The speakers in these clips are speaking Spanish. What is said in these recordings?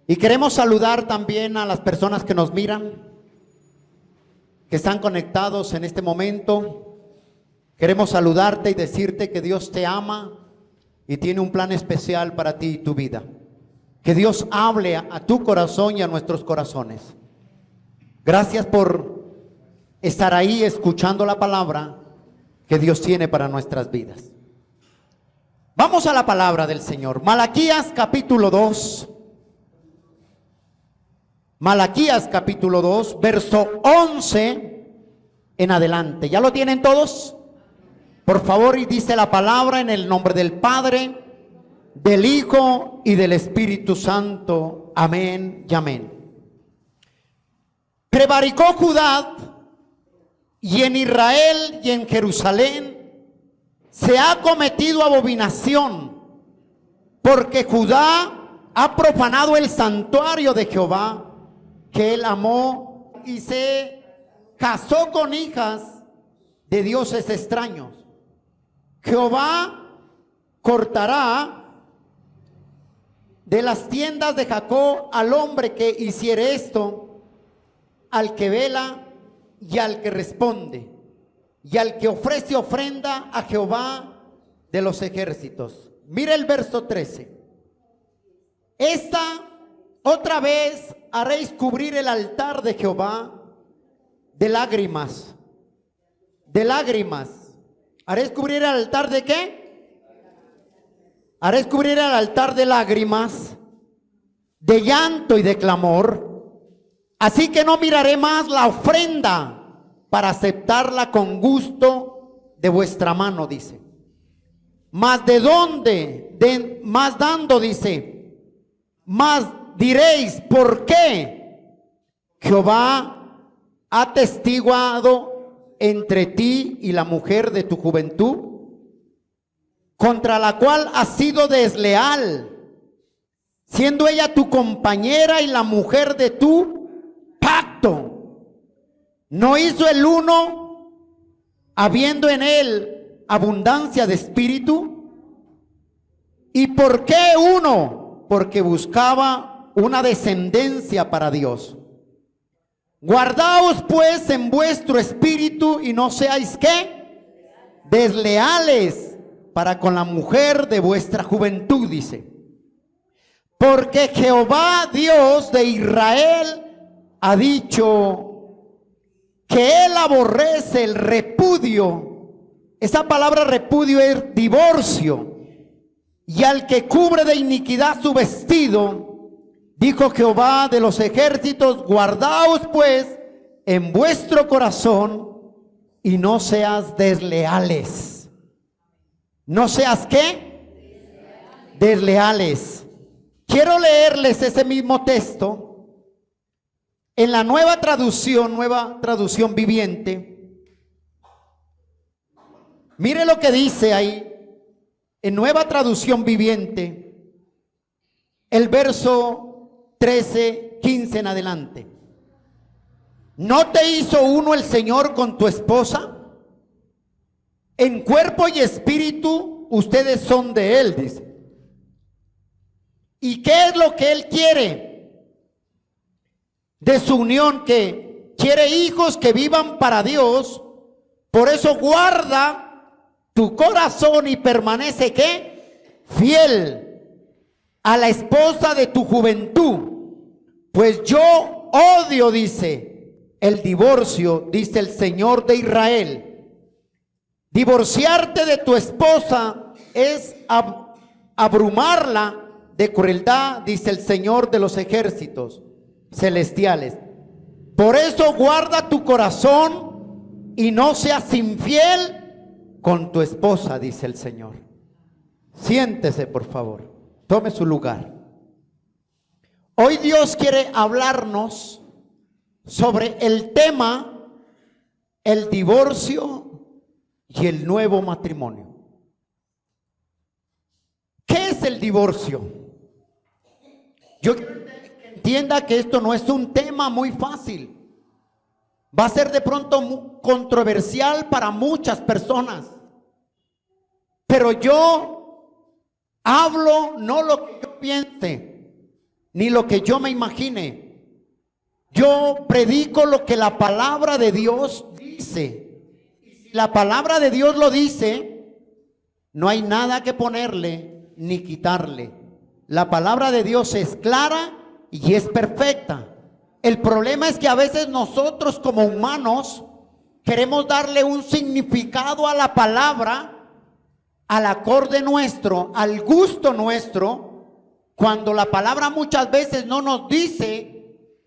Y queremos saludar también a las personas que nos miran, que están conectados en este momento. Queremos saludarte y decirte que Dios te ama y tiene un plan especial para ti y tu vida. Que Dios hable a tu corazón y a nuestros corazones. Gracias por estar ahí escuchando la palabra que Dios tiene para nuestras vidas. Vamos a la palabra del Señor. Malaquías capítulo 2. Malaquías capítulo 2, verso 11 en adelante. ¿Ya lo tienen todos? Por favor, y dice la palabra en el nombre del Padre, del Hijo y del Espíritu Santo. Amén y amén. Prevaricó Judá, y en Israel y en Jerusalén se ha cometido abominación, porque Judá ha profanado el santuario de Jehová, que él amó, y se casó con hijas de dioses extraños. Jehová cortará de las tiendas de Jacob al hombre que hiciere esto, al que vela y al que responde, y al que ofrece ofrenda a Jehová de los ejércitos. Mira el verso 13. Esta otra vez haréis cubrir el altar de Jehová de lágrimas. De lágrimas. ¿Haréis cubrir el altar de qué? Haréis cubrir el altar de lágrimas, de llanto y de clamor. Así que no miraré más la ofrenda para aceptarla con gusto de vuestra mano, dice. Mas de dónde, más dando, dice, más diréis, ¿por qué? Jehová ha testiguado entre ti y la mujer de tu juventud, contra la cual has sido desleal, siendo ella tu compañera y la mujer de tu pacto. ¿No hizo el uno, habiendo en él abundancia de espíritu? ¿Y por qué uno? Porque buscaba una descendencia para Dios. Guardaos pues en vuestro espíritu y no seáis ¿qué? Desleales para con la mujer de vuestra juventud, dice. Porque Jehová Dios de Israel ha dicho que él aborrece el repudio. Esa palabra repudio es divorcio. Y al que cubre de iniquidad su vestido, dijo Jehová de los ejércitos, guardaos pues en vuestro corazón y no seas desleales. ¿No seas qué? Desleales. Quiero leerles ese mismo texto en la nueva traducción viviente. Mire lo que dice ahí, en nueva traducción viviente, el verso 13, 15 en adelante. ¿No te hizo uno el Señor con tu esposa? En cuerpo y espíritu ustedes son de Él, dice. ¿Y qué es lo que Él quiere? De su unión, que quiere hijos que vivan para Dios. Por eso guarda tu corazón y permanece ¿qué? Fiel a la esposa de tu juventud, pues yo odio, dice, el divorcio, dice el Señor de Israel. Divorciarte de tu esposa es abrumarla de crueldad, dice el Señor de los ejércitos celestiales. Por eso guarda tu corazón y no seas infiel con tu esposa, dice el Señor. Siéntese, por favor. Tome su lugar. Hoy Dios quiere hablarnos sobre el tema, el divorcio y el nuevo matrimonio. ¿Qué es el divorcio? Yo quiero que entienda que esto no es un tema muy fácil. Va a ser de pronto muy controversial para muchas personas. Pero yo hablo no lo que yo piense, ni lo que yo me imagine. Yo predico lo que la palabra de Dios dice. Si la palabra de Dios lo dice, no hay nada que ponerle ni quitarle. La palabra de Dios es clara y es perfecta. El problema es que a veces nosotros como humanos queremos darle un significado a la palabra, al acorde nuestro, al gusto nuestro, cuando la palabra muchas veces no nos dice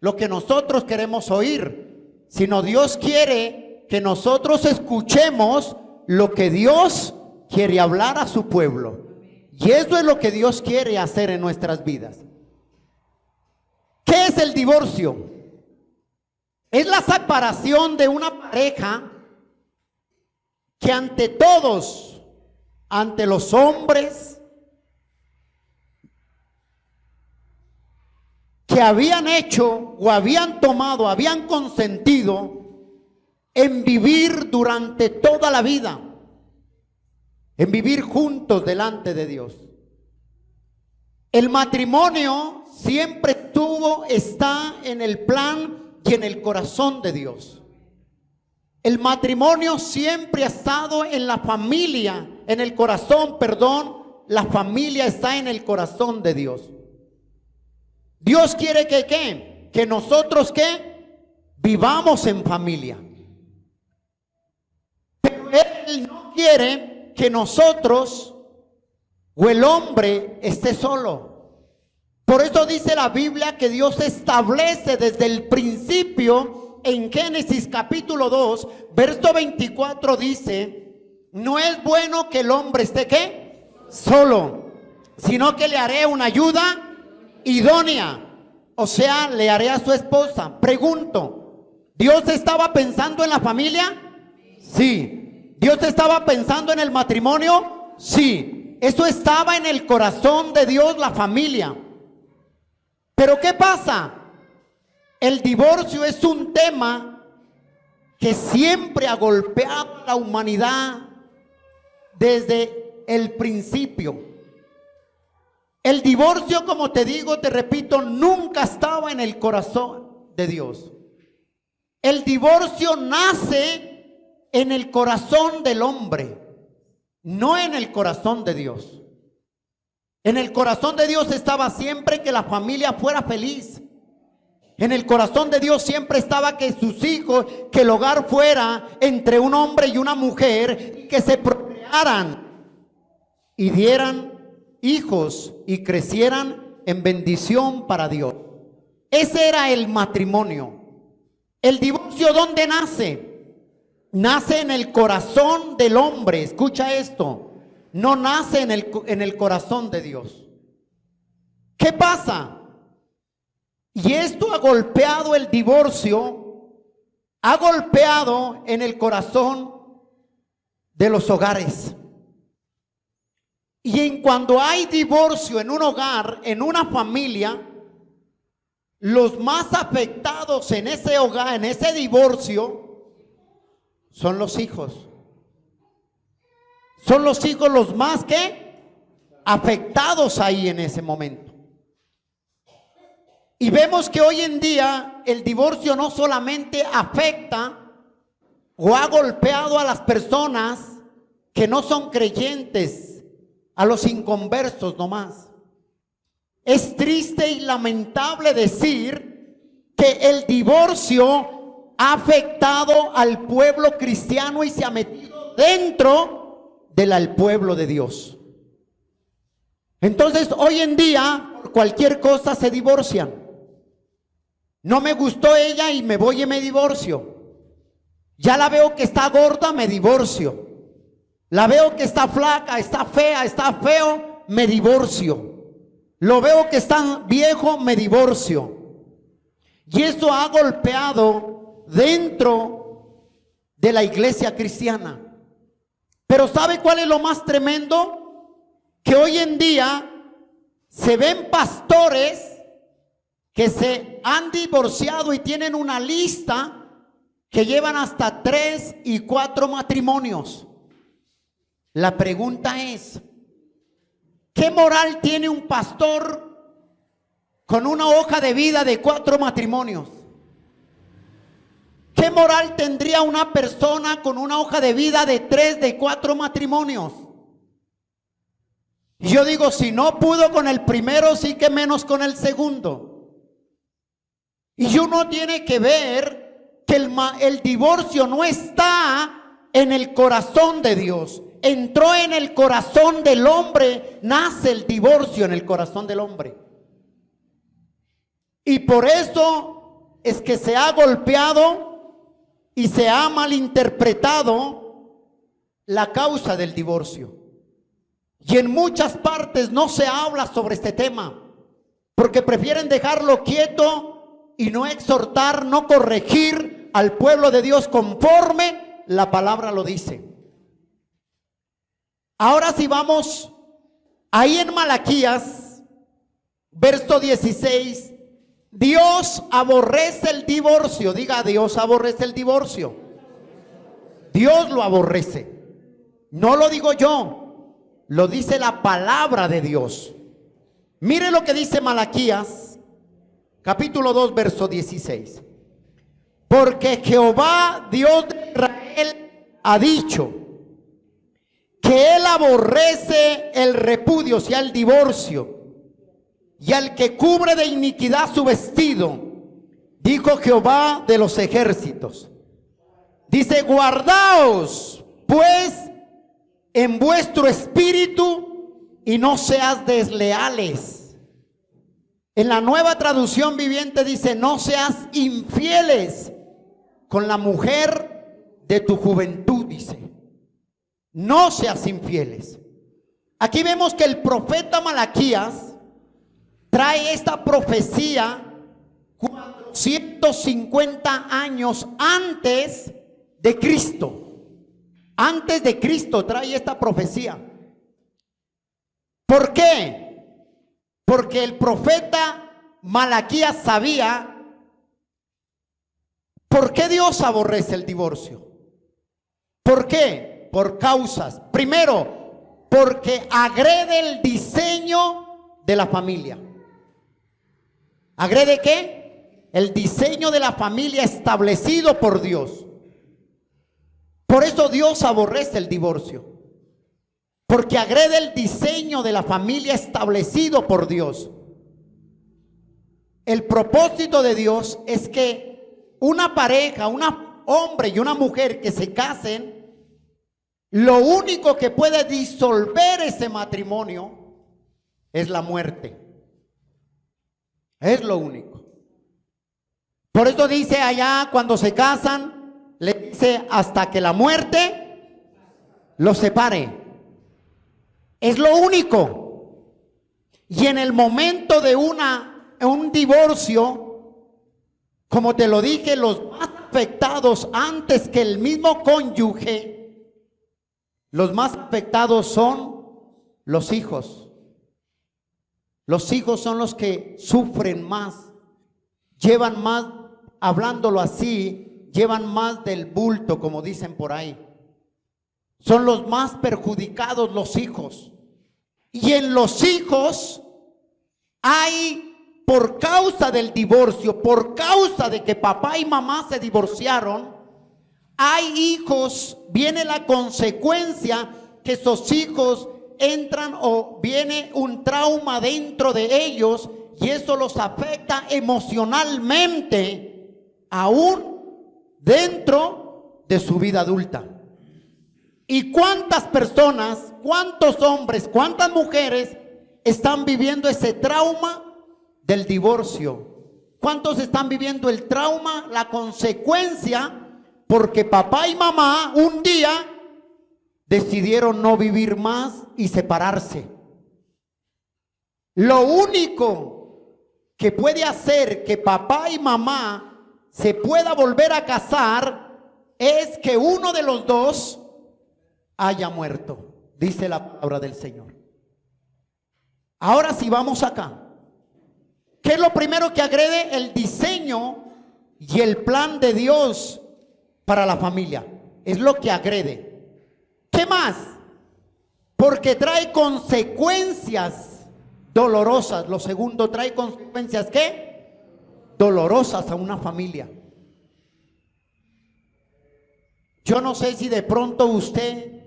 lo que nosotros queremos oír, sino Dios quiere que nosotros escuchemos lo que Dios quiere hablar a su pueblo. Y eso es lo que Dios quiere hacer en nuestras vidas. ¿Qué es el divorcio? Es la separación de una pareja que ante todos, ante los hombres que habían hecho o habían tomado, habían consentido en vivir durante toda la vida, en vivir juntos delante de Dios. El matrimonio siempre está en el plan y en el corazón de Dios. El matrimonio siempre ha estado en la familia, en el corazón, la familia está en el corazón de Dios. Dios quiere que ¿qué? Que nosotros ¿qué? Vivamos en familia. Pero Él no quiere que nosotros o el hombre esté solo. Por eso dice la Biblia que Dios establece desde el principio en Génesis capítulo 2, verso 24 dice: no es bueno que el hombre esté ¿qué? Solo, sino que le haré una ayuda idónea. O sea, le haré a su esposa. Pregunto, ¿Dios estaba pensando en la familia? Sí. ¿Dios estaba pensando en el matrimonio? Sí. Eso estaba en el corazón de Dios, la familia. Pero ¿qué pasa? El divorcio es un tema que siempre ha golpeado a la humanidad desde el principio. El divorcio, como te digo, te repito, nunca estaba en el corazón de Dios. El divorcio nace en el corazón del hombre, no en el corazón de Dios. En el corazón de Dios estaba siempre que la familia fuera feliz. En el corazón de Dios siempre estaba que sus hijos, que el hogar fuera entre un hombre y una mujer, y que se procrearan y dieran hijos y crecieran en bendición para Dios. Ese era el matrimonio. El divorcio, ¿dónde nace? Nace en el corazón del hombre. Escucha esto. No nace en el corazón de Dios. ¿Qué pasa? Y esto ha golpeado el divorcio, ha golpeado en el corazón de los hogares. Y en cuando hay divorcio en un hogar, en una familia, los más afectados en ese hogar, en ese divorcio, son los hijos. Son los hijos los más que afectados ahí en ese momento. Y vemos que hoy en día el divorcio no solamente afecta o ha golpeado a las personas que no son creyentes, a los inconversos nomás. Es triste y lamentable decir que el divorcio ha afectado al pueblo cristiano y se ha metido dentro del pueblo de Dios. Entonces hoy en día por cualquier cosa se divorcian. No me gustó ella y me voy y me divorcio. Ya la veo que está gorda, me divorcio. La veo que está flaca, está fea, está feo, me divorcio. Lo veo que está viejo, me divorcio. Y eso ha golpeado dentro de la iglesia cristiana. Pero ¿sabe cuál es lo más tremendo? Que hoy en día se ven pastores que se han divorciado y tienen una lista que llevan hasta 3 y 4 matrimonios. La pregunta es, ¿qué moral tiene un pastor con una hoja de vida de 4 matrimonios? ¿Qué moral tendría una persona con una hoja de vida de 3, de 4 matrimonios? Y yo digo, si no pudo con el primero, sí que menos con el segundo. Y uno tiene que ver que el divorcio no está en el corazón de Dios. Entró en el corazón del hombre, nace el divorcio en el corazón del hombre. Y por eso es que se ha golpeado y se ha malinterpretado la causa del divorcio. Y en muchas partes no se habla sobre este tema, porque prefieren dejarlo quieto y no exhortar, no corregir al pueblo de Dios conforme la palabra lo dice. Ahora si vamos ahí en Malaquías, verso 16, Dios aborrece el divorcio. Diga, Dios aborrece el divorcio. Dios lo aborrece. No lo digo yo. Lo dice la palabra de Dios. Mire lo que dice Malaquías, capítulo 2, verso 16. Porque Jehová, Dios de Israel, ha dicho que Él aborrece el repudio, o sea, el divorcio, y al que cubre de iniquidad su vestido, dijo Jehová de los ejércitos. Dice, guardaos, pues, en vuestro espíritu y no seas desleales. En la Nueva Traducción Viviente dice, no seas infieles con la mujer de tu juventud, dice. No seas infieles. Aquí vemos que el profeta Malaquías trae esta profecía 450 años antes de Cristo. Antes de Cristo trae esta profecía. ¿Por qué? Porque el profeta Malaquías sabía por qué Dios aborrece el divorcio. ¿Por qué? Por causas. Primero, porque agrede el diseño de la familia. ¿Agrede qué? El diseño de la familia establecido por Dios. Por eso Dios aborrece el divorcio, porque agrede el diseño de la familia establecido por Dios. El propósito de Dios es que una pareja, un hombre y una mujer que se casen, lo único que puede disolver ese matrimonio es la muerte. Es lo único. Por eso dice allá cuando se casan, le dice hasta que la muerte los separe. Es lo único. Y en el momento de un divorcio, como te lo dije, los más afectados antes que el mismo cónyuge, los más afectados son los hijos. Los hijos son los que sufren más, llevan más, hablándolo así, llevan más del bulto, como dicen por ahí. Son los más perjudicados los hijos. Y en los hijos hay, por causa del divorcio, por causa de que papá y mamá se divorciaron, hay hijos, viene la consecuencia que esos hijos entran o viene un trauma dentro de ellos y eso los afecta emocionalmente aún dentro de su vida adulta. ¿Y cuántas personas, cuántos hombres, cuántas mujeres están viviendo ese trauma del divorcio? ¿Cuántos están viviendo el trauma, la consecuencia, porque papá y mamá un día decidieron no vivir más y separarse? Lo único que puede hacer que papá y mamá se pueda volver a casar es que uno de los dos haya muerto, dice la palabra del Señor. Ahora si vamos acá, ¿qué es lo primero que agrede? El diseño y el plan de Dios para la familia. Es lo que agrede. ¿Qué más? Porque trae consecuencias dolorosas. Lo segundo, trae consecuencias, ¿qué? Dolorosas a una familia. Yo no sé si de pronto usted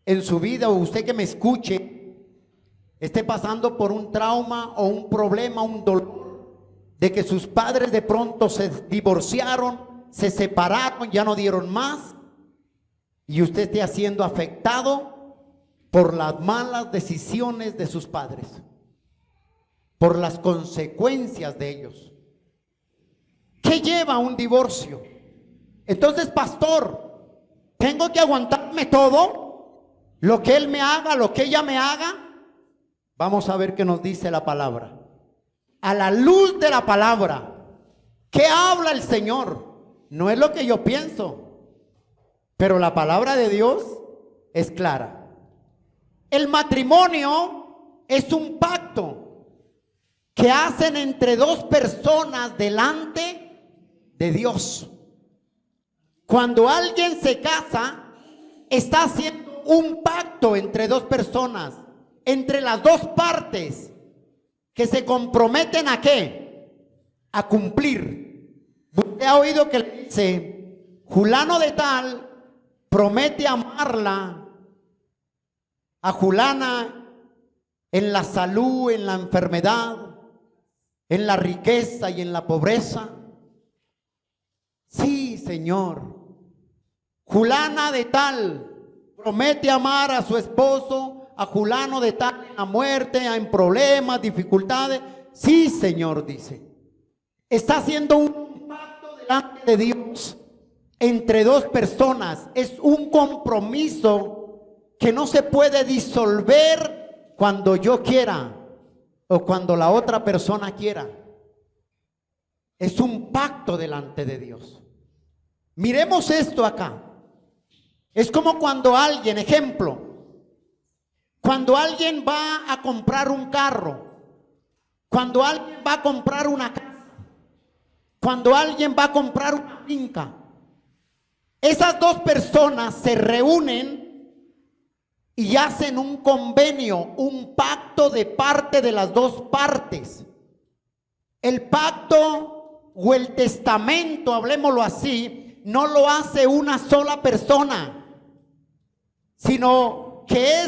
en su vida, o usted que me escuche, esté pasando por un trauma o un problema, un dolor, de que sus padres de pronto se divorciaron, se separaron, ya no dieron más, y usted esté siendo afectado por las malas decisiones de sus padres, por las consecuencias de ellos. ¿Qué lleva a un divorcio? Entonces, pastor, ¿tengo que aguantarme todo? Lo que él me haga, lo que ella me haga. Vamos a ver qué nos dice la palabra. A la luz de la palabra, ¿qué habla el Señor? No es lo que yo pienso, pero la palabra de Dios es clara. El matrimonio es un pacto que hacen entre dos personas delante de Dios. Cuando alguien se casa, está haciendo un pacto entre dos personas, entre las dos partes, que se comprometen ¿a qué? A cumplir. Usted ha oído que le dice, fulano de tal promete amarla a fulana en la salud, en la enfermedad, en la riqueza y en la pobreza. Sí, Señor. Fulana de tal promete amar a su esposo, a fulano de tal en la muerte, en problemas, dificultades. Sí, Señor, dice. Está haciendo un pacto delante de Dios entre dos personas. Es un compromiso que no se puede disolver cuando yo quiera o cuando la otra persona quiera. Es un pacto delante de Dios. Miremos esto acá. Es como cuando alguien, ejemplo, cuando alguien va a comprar un carro, cuando alguien va a comprar una casa, cuando alguien va a comprar una finca, esas dos personas se reúnen y hacen un convenio, un pacto de parte de las dos partes. El pacto o el testamento, hablemoslo así, no lo hace una sola persona, sino que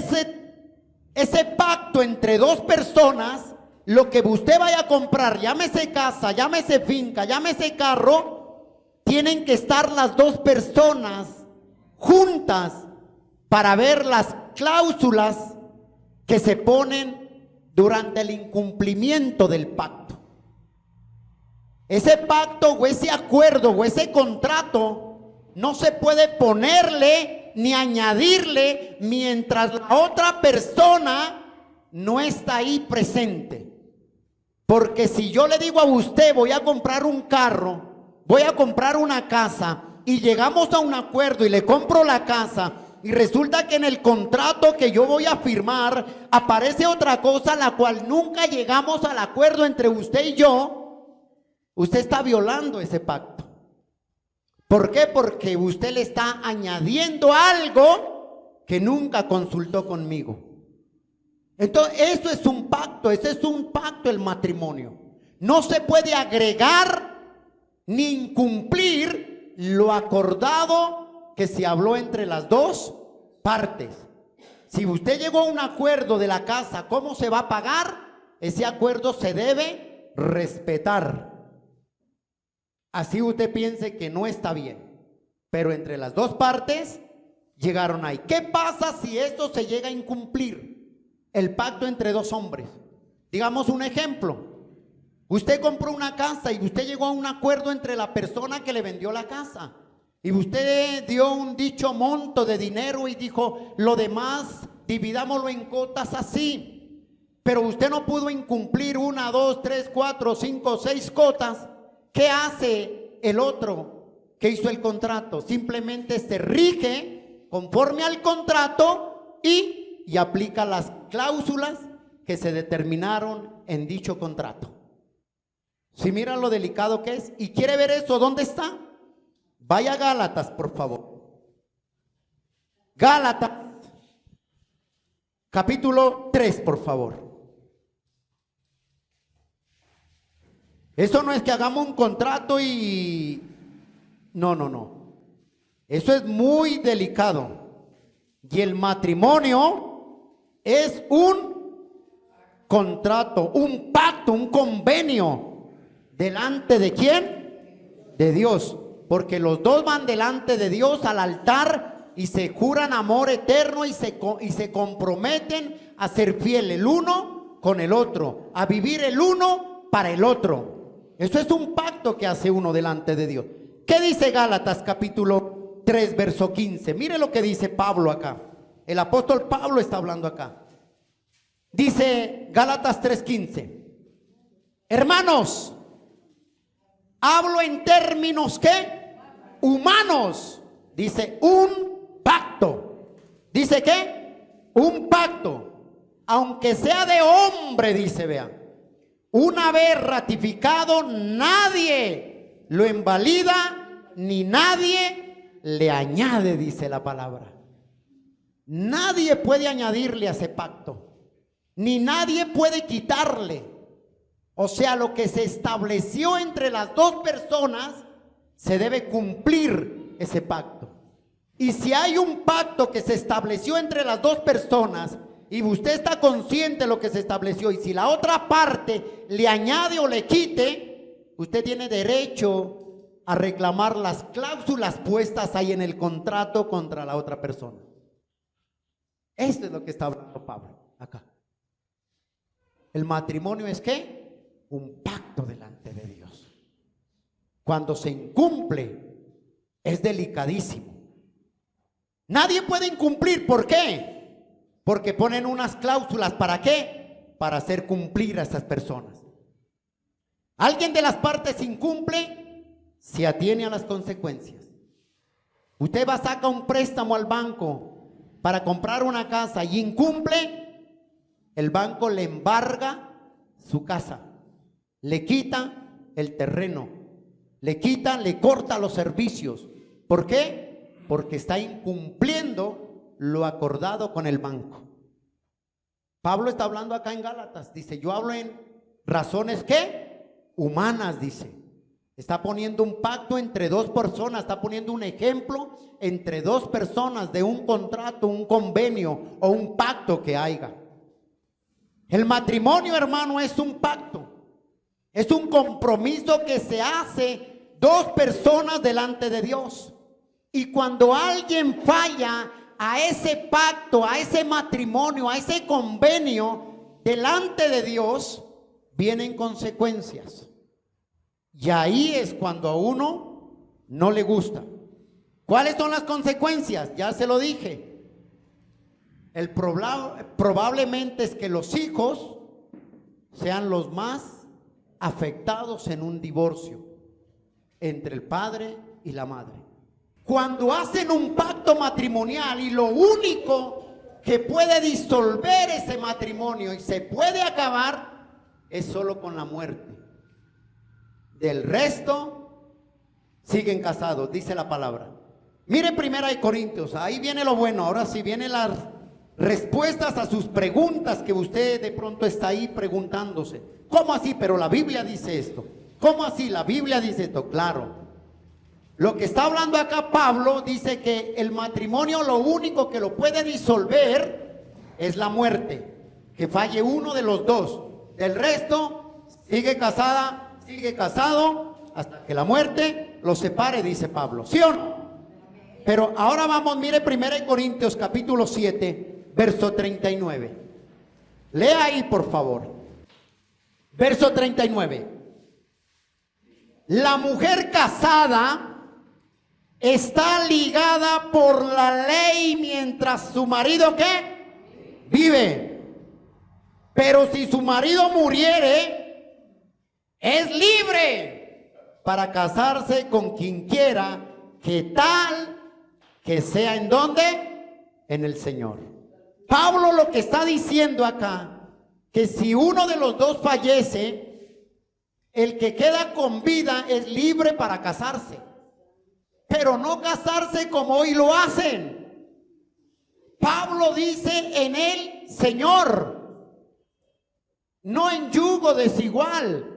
ese pacto entre dos personas, lo que usted vaya a comprar, llámese casa, llámese finca, llámese carro, tienen que estar las dos personas juntas para ver las cláusulas que se ponen durante el incumplimiento del pacto. Ese pacto o ese acuerdo o ese contrato no se puede ponerle ni añadirle mientras la otra persona no está ahí presente. Porque si yo le digo a usted, voy a comprar un carro, voy a comprar una casa, y llegamos a un acuerdo y le compro la casa, y resulta que en el contrato que yo voy a firmar aparece otra cosa, la cual nunca llegamos al acuerdo entre usted y yo, usted está violando ese pacto. ¿Por qué? Porque usted le está añadiendo algo que nunca consultó conmigo. Entonces, eso es un pacto, ese es un pacto el matrimonio. No se puede agregar ni incumplir lo acordado que se habló entre las dos partes. Si usted llegó a un acuerdo de la casa, ¿cómo se va a pagar? Ese acuerdo se debe respetar. Así usted piense que no está bien, pero entre las dos partes llegaron ahí. ¿Qué pasa si esto se llega a incumplir? El pacto entre dos hombres. Digamos un ejemplo. Usted compró una casa y usted llegó a un acuerdo entre la persona que le vendió la casa. Y usted dio un dicho monto de dinero y dijo, lo demás dividámoslo en cotas así. Pero usted no pudo incumplir 1, 2, 3, 4, 5, 6 cotas. ¿Qué hace el otro que hizo el contrato? Simplemente se rige conforme al contrato y aplica las cláusulas que se determinaron en dicho contrato. Si mira lo delicado que es y quiere ver eso, ¿dónde está? Vaya a Gálatas, por favor. Gálatas, capítulo 3, por favor. Eso no es que hagamos un contrato y... No. Eso es muy delicado. Y el matrimonio es un contrato, un pacto, un convenio. ¿Delante de quién? De Dios. Porque los dos van delante de Dios al altar y se juran amor eterno y se comprometen a ser fiel el uno con el otro, a vivir el uno para el otro. Eso es un pacto que hace uno delante de Dios. ¿Qué dice Gálatas capítulo 3 verso 15? Mire lo que dice Pablo acá. El apóstol Pablo está hablando acá. Dice Gálatas 3:15. Hermanos, hablo en términos ¿qué? Humanos. Dice un pacto. ¿Dice qué? Un pacto. Aunque sea de hombre, dice, vean. Una vez ratificado, nadie lo invalida ni nadie le añade, dice la palabra. Nadie puede añadirle a ese pacto, ni nadie puede quitarle. O sea, lo que se estableció entre las dos personas, se debe cumplir ese pacto. Y si hay un pacto que se estableció entre las dos personas, y usted está consciente de lo que se estableció, y si la otra parte le añade o le quite, usted tiene derecho a reclamar las cláusulas puestas ahí en el contrato contra la otra persona. Esto es lo que está hablando Pablo acá. El matrimonio es ¿qué? Un pacto delante de Dios. Cuando se incumple, es delicadísimo. Nadie puede incumplir. ¿Por qué? Porque ponen unas cláusulas. ¿Para qué? Para hacer cumplir a esas personas. Alguien de las partes incumple, se atiene a las consecuencias. Usted va a sacar un préstamo al banco para comprar una casa y incumple, el banco le embarga su casa, le quita el terreno, le corta los servicios. ¿Por qué? Porque está incumpliendo lo acordado con el banco. Pablo está hablando acá en Gálatas, dice, yo hablo en razones ¿qué? Humanas, dice. Está poniendo un pacto entre dos personas, está poniendo un ejemplo entre dos personas de un contrato, un convenio o un pacto que haya. El matrimonio, hermano, es un pacto, es un compromiso que se hace dos personas delante de Dios. Y cuando alguien falla a ese pacto, a ese matrimonio, a ese convenio delante de Dios, vienen consecuencias. Y ahí es cuando a uno no le gusta. ¿Cuáles son las consecuencias? Ya se lo dije. Probablemente es que los hijos sean los más afectados en un divorcio entre el padre y la madre. Cuando hacen un pacto matrimonial y lo único que puede disolver ese matrimonio y se puede acabar es solo con la muerte. Del resto siguen casados, dice la palabra. Mire 1 Corintios, ahí viene lo bueno. Ahora sí vienen las respuestas a sus preguntas que usted de pronto está ahí preguntándose. ¿Cómo así? Pero la Biblia dice esto. ¿Cómo así? La Biblia dice esto, claro. Lo que está hablando acá Pablo dice que el matrimonio lo único que lo puede disolver es la muerte, que falle uno de los dos. Del resto sigue casada, sigue casado hasta que la muerte los separe, dice Pablo. ¿Sí o no? Pero ahora vamos, mire 1 Corintios capítulo 7, verso 39. Lea ahí, por favor. Verso 39. La mujer casada está ligada por la ley mientras su marido ¿qué? Vive. Pero si su marido muriere, es libre para casarse con quien quiera, que tal que sea en ¿dónde? En el Señor. Pablo lo que está diciendo acá, que si uno de los dos fallece, el que queda con vida es libre para casarse. Pero no casarse como hoy lo hacen. Pablo dice en el Señor, no en yugo desigual.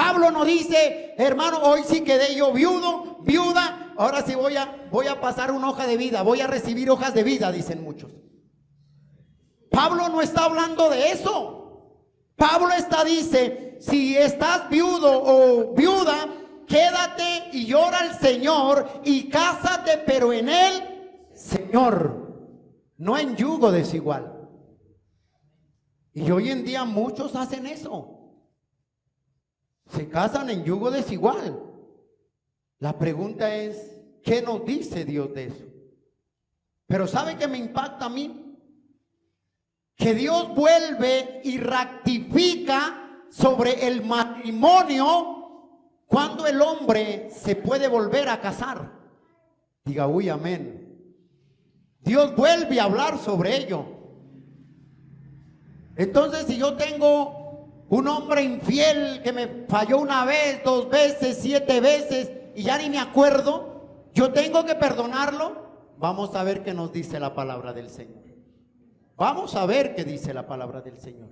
Pablo no dice, hermano, hoy sí quedé yo viudo, viuda, ahora sí voy a pasar una hoja de vida, voy a recibir hojas de vida, dicen muchos. Pablo no está hablando de eso. Pablo dice, si estás viudo o viuda, quédate y ora al Señor y cásate, pero en el Señor, no en yugo desigual. Y hoy en día muchos hacen eso. Se casan en yugo desigual. La pregunta es, ¿qué nos dice Dios de eso? Pero ¿sabe qué me impacta a mí? Que Dios vuelve y rectifica sobre el matrimonio cuando el hombre se puede volver a casar. Diga, uy, amén. Dios vuelve a hablar sobre ello. Entonces, si yo tengo un hombre infiel que me falló una vez, 2 veces, 7 veces y ya ni me acuerdo, ¿yo tengo que perdonarlo? Vamos a ver qué nos dice la palabra del Señor. Vamos a ver qué dice la palabra del Señor.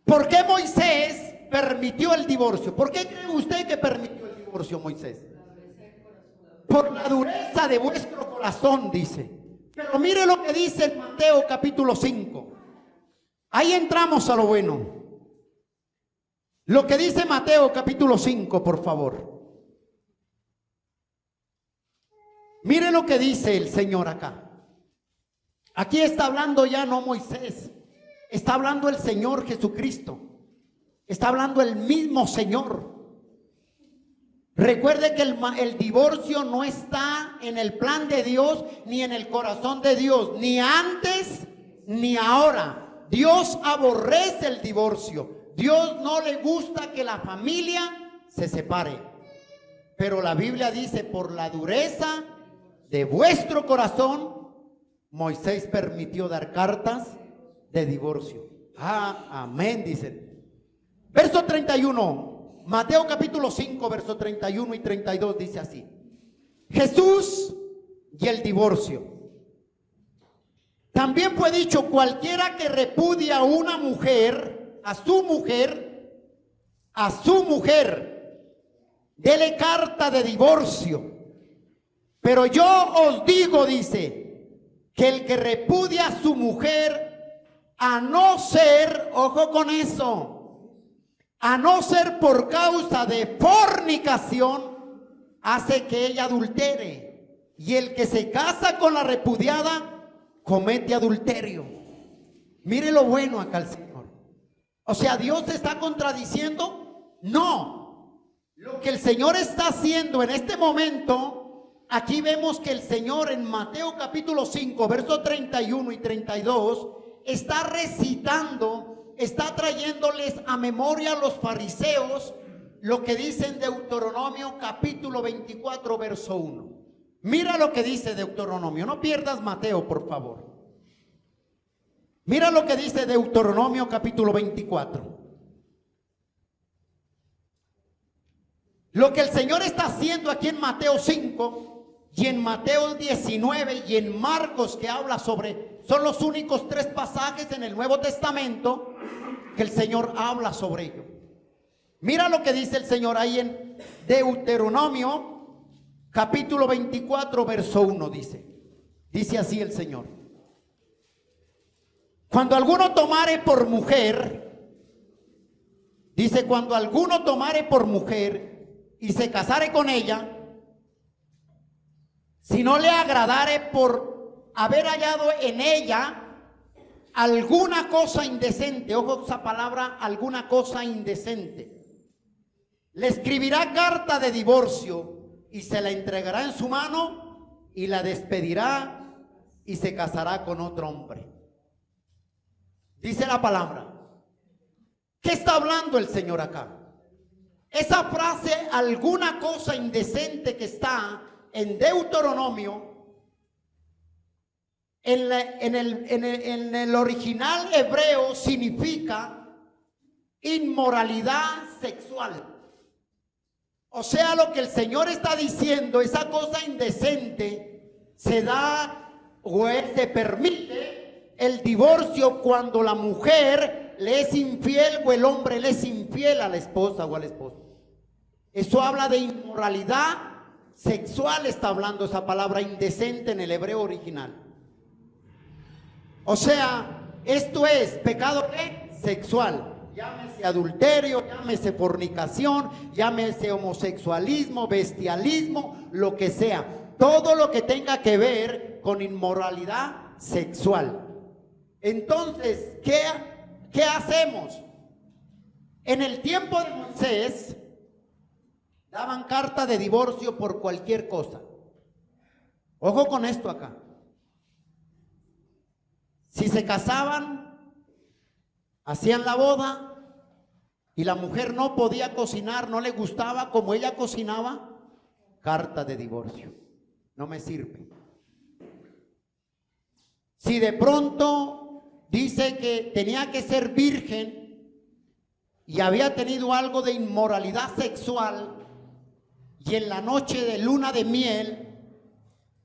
¿Por qué Moisés permitió el divorcio? ¿Por qué cree usted que permitió el divorcio Moisés? Por la dureza de vuestro corazón, dice. Pero mire lo que dice en Mateo capítulo 5. Ahí entramos a lo bueno. Lo que dice Mateo capítulo 5, por favor. Mire lo que dice el Señor acá. Aquí está hablando ya no Moisés, está hablando el Señor Jesucristo, está hablando el mismo Señor. Recuerde que el divorcio no está en el plan de Dios ni en el corazón de Dios, ni antes ni ahora. Dios aborrece el divorcio. Dios no le gusta que la familia se separe. Pero la Biblia dice, por la dureza de vuestro corazón, Moisés permitió dar cartas de divorcio. Amén, dicen. Verso 31, Mateo capítulo 5, verso 31 y 32 dice así. Jesús y el divorcio. También fue dicho, cualquiera que repudia a una mujer, a su mujer, dele carta de divorcio. Pero yo os digo, dice, que el que repudia a su mujer, a no ser, ojo con eso, a no ser por causa de fornicación, hace que ella adultere. Y el que se casa con la repudiada, comete adulterio. Mire lo bueno acá el Señor. O sea, ¿Dios se está contradiciendo? No. Lo que el Señor está haciendo en este momento, aquí vemos que el Señor en Mateo capítulo 5, versos 31 y 32, está recitando, está trayéndoles a memoria a los fariseos lo que dice en Deuteronomio capítulo 24, verso 1. Mira lo que dice Deuteronomio, no pierdas Mateo, por favor. Mira lo que dice Deuteronomio capítulo 24. Lo que el Señor está haciendo aquí en Mateo 5 y en Mateo 19 y en Marcos, que habla sobre, son los únicos 3 pasajes en el Nuevo Testamento que el Señor habla sobre ello. Mira lo que dice el Señor ahí en Deuteronomio capítulo 24, verso 1 dice así el Señor. Cuando alguno tomare por mujer, dice, cuando alguno tomare por mujer y se casare con ella, si no le agradare por haber hallado en ella alguna cosa indecente, ojo esa palabra, alguna cosa indecente, le escribirá carta de divorcio y se la entregará en su mano y la despedirá y se casará con otro hombre. Dice la palabra. ¿Qué está hablando el Señor acá? Esa frase, alguna cosa indecente, que está en Deuteronomio, en el original hebreo significa inmoralidad sexual. O sea, lo que el Señor está diciendo, esa cosa indecente, se da o se permite el divorcio cuando la mujer le es infiel o el hombre le es infiel a la esposa o al esposo. Eso habla de inmoralidad sexual, está hablando esa palabra indecente en el hebreo original. O sea, esto es pecado sexual. Llámese adulterio, llámese fornicación, llámese homosexualismo, bestialismo, lo que sea. Todo lo que tenga que ver con inmoralidad sexual. Entonces, ¿qué hacemos? En el tiempo de Moisés, daban carta de divorcio por cualquier cosa. Ojo con esto acá. Si se casaban, hacían la boda y la mujer no podía cocinar, no le gustaba como ella cocinaba, carta de divorcio. No me sirve. Si de pronto dice que tenía que ser virgen y había tenido algo de inmoralidad sexual, y en la noche de luna de miel,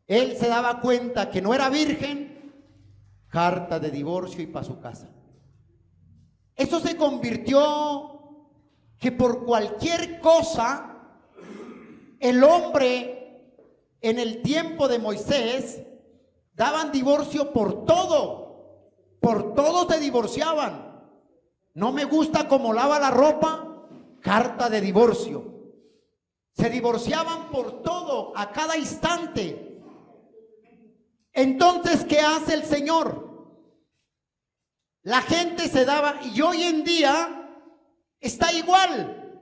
él se daba cuenta que no era virgen, carta de divorcio y para su casa. Eso se convirtió que por cualquier cosa, el hombre en el tiempo de Moisés daban divorcio por todo se divorciaban. No me gusta cómo lava la ropa, carta de divorcio. Se divorciaban por todo, a cada instante. Entonces, ¿qué hace el Señor? La gente se daba, y hoy en día está igual.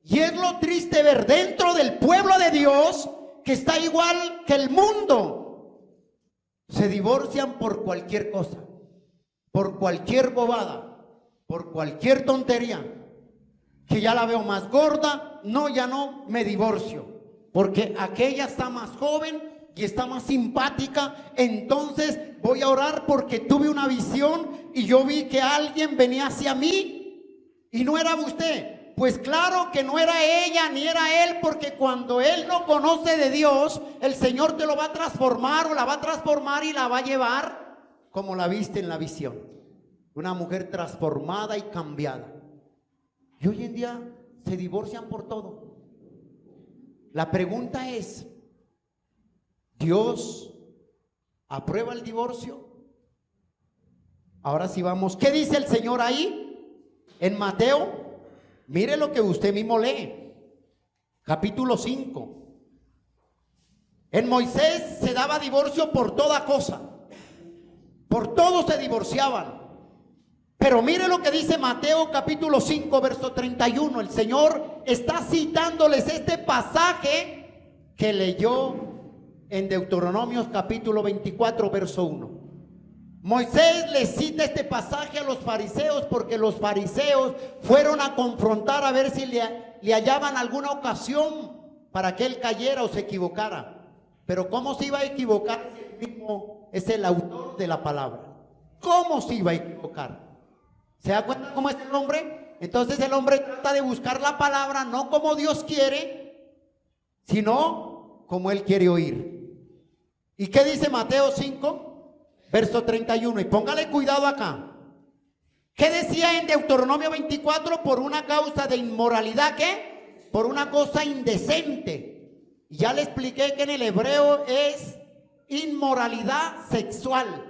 Y es lo triste ver dentro del pueblo de Dios que está igual que el mundo. Se divorcian por cualquier cosa, por cualquier bobada, por cualquier tontería. Que ya la veo más gorda, no, ya no, me divorcio, porque aquella está más joven y está más simpática, entonces voy a orar porque tuve una visión y yo vi que alguien venía hacia mí y no era usted. Pues claro que no era ella ni era él, porque cuando él no conoce de Dios, el Señor te lo va a transformar o la va a transformar y la va a llevar como la viste en la visión. Una mujer transformada y cambiada. Y hoy en día se divorcian por todo. La pregunta es, ¿Dios aprueba el divorcio? Ahora sí vamos. ¿Qué dice el Señor ahí? En Mateo, mire lo que usted mismo lee. Capítulo 5. En Moisés se daba divorcio por toda cosa. Por todo se divorciaban. Pero mire lo que dice Mateo capítulo 5, verso 31. El Señor está citándoles este pasaje que leyó en Deuteronomios capítulo 24, verso 1. Moisés les cita este pasaje a los fariseos porque los fariseos fueron a confrontar a ver si le hallaban alguna ocasión para que él cayera o se equivocara. Pero ¿cómo se iba a equivocar si él mismo es el autor de la palabra? ¿Cómo se iba a equivocar? ¿Se da cuenta cómo es el hombre? Entonces el hombre trata de buscar la palabra no como Dios quiere, sino como él quiere oír. ¿Y qué dice Mateo 5, verso 31? Y póngale cuidado acá. ¿Qué decía en Deuteronomio 24? Por una causa de inmoralidad, ¿qué? Por una cosa indecente. Y ya le expliqué que en el hebreo es inmoralidad sexual.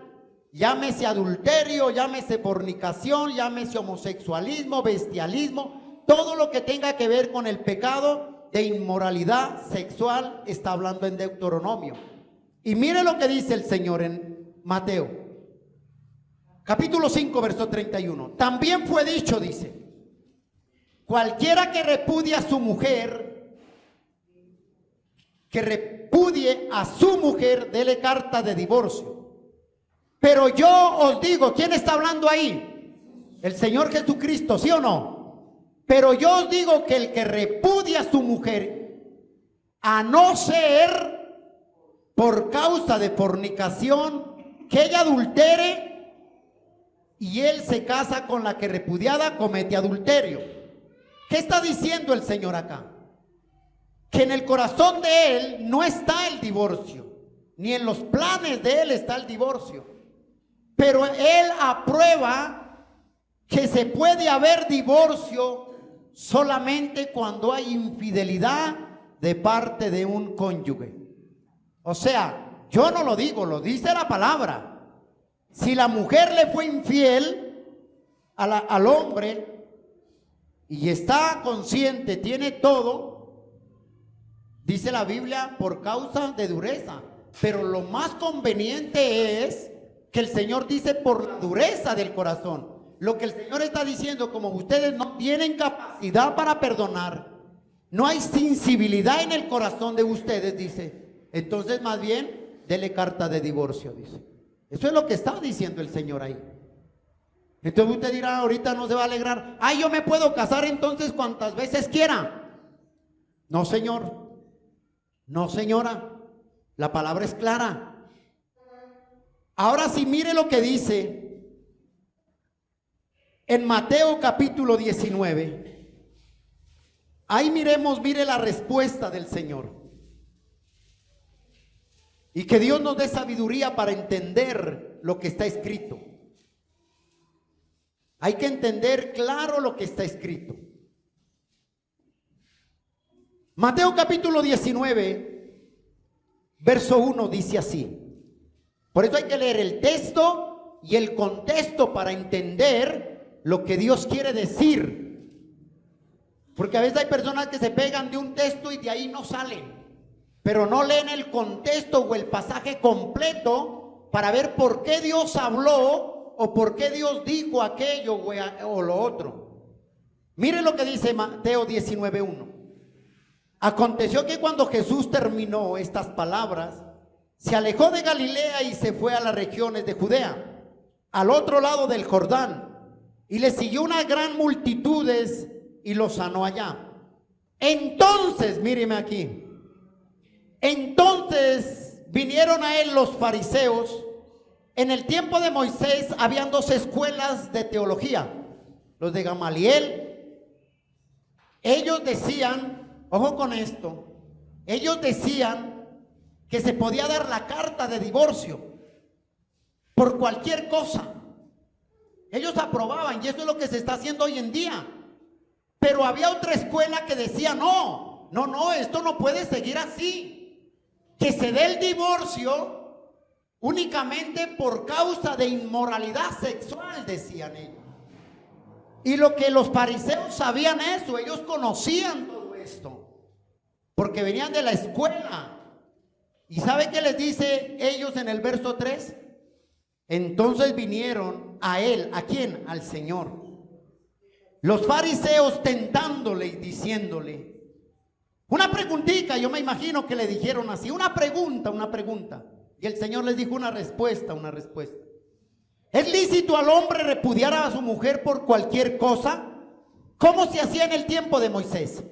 Llámese adulterio, llámese fornicación, llámese homosexualismo, bestialismo, todo lo que tenga que ver con el pecado de inmoralidad sexual está hablando en Deuteronomio. Y mire lo que dice el Señor en Mateo, capítulo 5, verso 31. También fue dicho, dice, cualquiera que repudie a su mujer, dele carta de divorcio. Pero yo os digo, ¿quién está hablando ahí? El Señor Jesucristo, ¿sí o no? Pero yo os digo que el que repudia a su mujer, a no ser por causa de fornicación, que ella adultere, y él se casa con la que repudiada comete adulterio. ¿Qué está diciendo el Señor acá? Que en el corazón de él no está el divorcio, ni en los planes de él está el divorcio. Pero él aprueba que se puede haber divorcio solamente cuando hay infidelidad de parte de un cónyuge. O sea, yo no lo digo, lo dice la palabra. Si la mujer le fue infiel al hombre y está consciente, tiene todo, dice la Biblia, por causa de dureza. Pero lo más conveniente es que el Señor dice por la dureza del corazón. Lo que el Señor está diciendo, como ustedes no tienen capacidad para perdonar, no hay sensibilidad en el corazón de ustedes, dice, entonces más bien dele carta de divorcio, dice. Eso es lo que está diciendo el Señor ahí. Entonces usted dirá, ahorita no se va a alegrar. Ay, yo me puedo casar entonces cuantas veces quiera. No, señor. No, señora. La palabra es clara. Ahora sí, mire lo que dice en Mateo capítulo 19. Ahí mire la respuesta del Señor. Y que Dios nos dé sabiduría para entender lo que está escrito. Hay que entender claro lo que está escrito. Mateo capítulo 19, verso 1 dice así. Por eso hay que leer el texto y el contexto para entender lo que Dios quiere decir. Porque a veces hay personas que se pegan de un texto y de ahí no salen, pero no leen el contexto o el pasaje completo para ver por qué Dios habló o por qué Dios dijo aquello o lo otro. Mire lo que dice Mateo 19:1. Aconteció que cuando Jesús terminó estas palabras, se alejó de Galilea y se fue a las regiones de Judea, al otro lado del Jordán, y le siguió una gran multitudes y lo sanó allá. Entonces, míreme aquí, entonces vinieron a él los fariseos. En el tiempo de Moisés habían dos escuelas de teología, los de Gamaliel. Ellos decían, ojo con esto, ellos decían que se podía dar la carta de divorcio por cualquier cosa. Ellos aprobaban, y eso es lo que se está haciendo hoy en día. Pero había otra escuela que decía, no, esto no puede seguir así. Que se dé el divorcio únicamente por causa de inmoralidad sexual, decían ellos. Y lo que los fariseos sabían eso, ellos conocían todo esto, porque venían de la escuela. ¿Y sabe qué les dice ellos en el verso 3? Entonces vinieron a él, ¿a quién? Al Señor. Los fariseos tentándole y diciéndole, una preguntita, yo me imagino que le dijeron así, una pregunta. Y el Señor les dijo una respuesta. ¿Es lícito al hombre repudiar a su mujer por cualquier cosa? ¿Cómo se hacía en el tiempo de Moisés?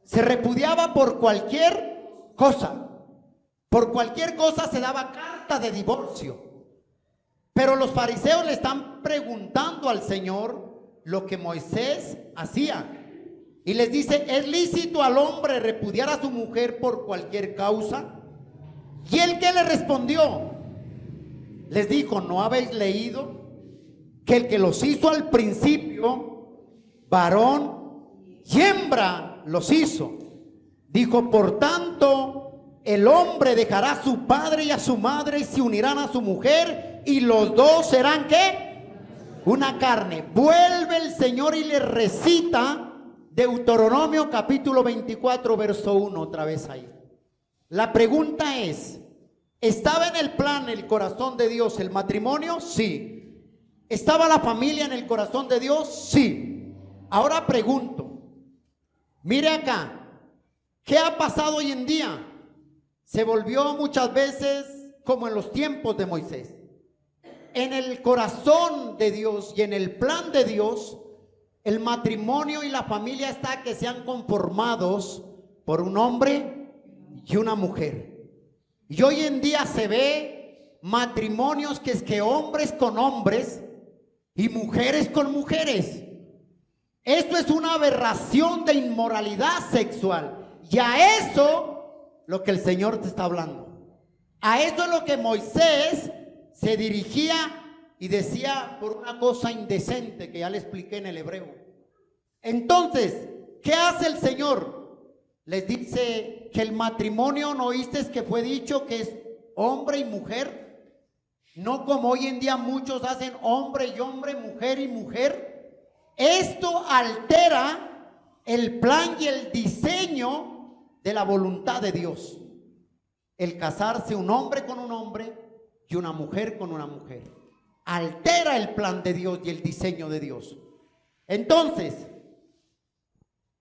Se repudiaba por cualquier cosa. Por cualquier cosa se daba carta de divorcio. Pero los fariseos le están preguntando al Señor lo que Moisés hacía. Y les dice, ¿es lícito al hombre repudiar a su mujer por cualquier causa? ¿Y él qué le respondió? Les dijo, ¿no habéis leído que el que los hizo al principio, varón y hembra los hizo? Dijo, por tanto, el hombre dejará a su padre y a su madre y se unirán a su mujer y los dos serán ¿qué? Una carne. Vuelve el Señor y le recita Deuteronomio capítulo 24 verso 1 otra vez ahí. La pregunta es, ¿estaba en el plan, el corazón de Dios el matrimonio? Sí. ¿Estaba la familia en el corazón de Dios? Sí. Ahora pregunto, mire acá, ¿qué ha pasado hoy en día? Se volvió muchas veces como en los tiempos de Moisés. En el corazón de Dios y en el plan de Dios, el matrimonio y la familia está que sean conformados por un hombre y una mujer. Y hoy en día se ve matrimonios que es que hombres con hombres y mujeres con mujeres. Esto es una aberración de inmoralidad sexual. Y a eso lo que el Señor te está hablando. A eso es lo que Moisés se dirigía y decía por una cosa indecente que ya le expliqué en el hebreo. Entonces, ¿qué hace el Señor? Les dice que el matrimonio, ¿no oíste que fue dicho que es hombre y mujer? No como hoy en día muchos hacen hombre y hombre, mujer y mujer. Esto altera el plan y el diseño de la voluntad de Dios. El casarse un hombre con un hombre y una mujer con una mujer. Altera el plan de Dios y el diseño de Dios. Entonces,